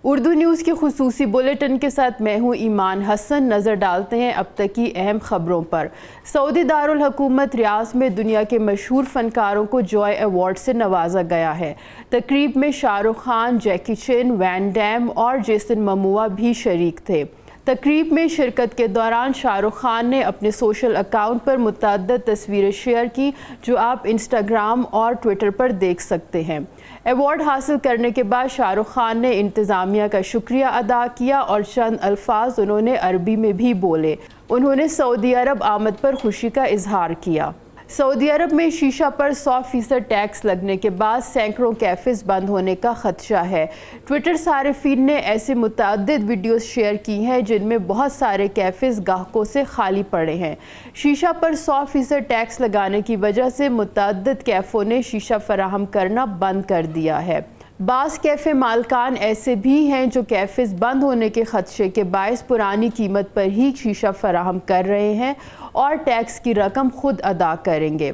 Urdu news کے خصوصی bulletin کے ساتھ میں ہوں ایمان حسن۔ نظر ڈالتے ہیں اب تک کی اہم خبروں پر۔ سعودی دارالحکومت ریاض میں دنیا کے مشہور فنکاروں کو جوائے ایوارڈ سے نوازا گیا ہے۔ تقریب میں Shah Rukh Khan, Jackie Chan, Van Damme اور جیسن مموآ بھی شریک تھے۔ تقریب میں شرکت کے دوران شاہ رخ خان نے اپنے سوشل اکاؤنٹ پر متعدد تصویریں شیئر کی جو آپ انسٹاگرام اور ٹویٹر پر دیکھ سکتے ہیں۔ ایوارڈ حاصل کرنے کے بعد شاہ رخ خان نے انتظامیہ کا شکریہ ادا کیا اور چند الفاظ انہوں نے عربی میں بھی بولے۔ انہوں نے سعودی عرب آمد پر خوشی کا اظہار کیا۔ سعودی عرب میں شیشہ پر 100% ٹیکس لگنے کے بعد سینکڑوں کیفز بند ہونے کا خدشہ ہے۔ ٹویٹر صارفین نے ایسے متعدد ویڈیوز شیئر کی ہیں جن میں بہت سارے کیفز گاہکوں سے خالی پڑے ہیں۔ شیشہ پر 100% ٹیکس لگانے کی وجہ سے متعدد کیفوں نے شیشہ فراہم کرنا بند کر دیا ہے۔ بعض کیفے مالکان ایسے بھی ہیں جو کیفز بند ہونے کے خدشے کے باعث پرانی قیمت پر ہی شیشہ فراہم کر رہے ہیں اور ٹیکس کی رقم خود ادا کریں گے۔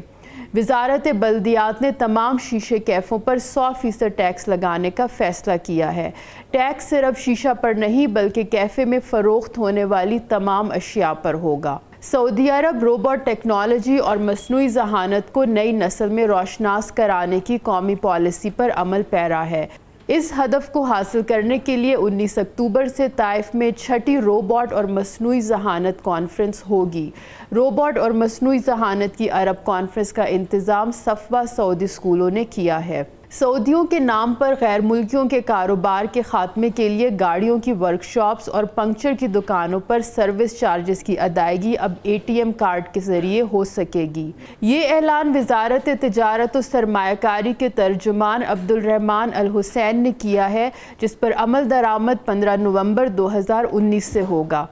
وزارت بلدیات نے تمام شیشے کیفوں پر 100% ٹیکس لگانے کا فیصلہ کیا ہے۔ ٹیکس صرف شیشہ پر نہیں بلکہ کیفے میں فروخت ہونے والی تمام اشیاء پر ہوگا۔ سعودی عرب روبوٹ ٹیکنالوجی اور مصنوعی ذہانت کو نئی نسل میں روشناس کرانے کی قومی پالیسی پر عمل پیرا ہے۔ اس ہدف کو حاصل کرنے کے لیے 19 اکتوبر سے طائف میں 6ٹی روبوٹ اور مصنوعی ذہانت کانفرنس ہوگی۔ روبوٹ اور مصنوعی ذہانت کی عرب کانفرنس کا انتظام صفوہ سعودی اسکولوں نے کیا ہے۔ سعودیوں کے نام پر غیر ملکیوں کے کاروبار کے خاتمے کے لیے گاڑیوں کی ورکشاپس اور پنکچر کی دکانوں پر سروس چارجز کی ادائیگی اب ATM کارڈ کے ذریعے ہو سکے گی۔ یہ اعلان وزارت تجارت و سرمایہ کاری کے ترجمان عبدالرحمان الحسین نے کیا ہے، جس پر عمل درآمد 15 نومبر 2019 سے ہوگا۔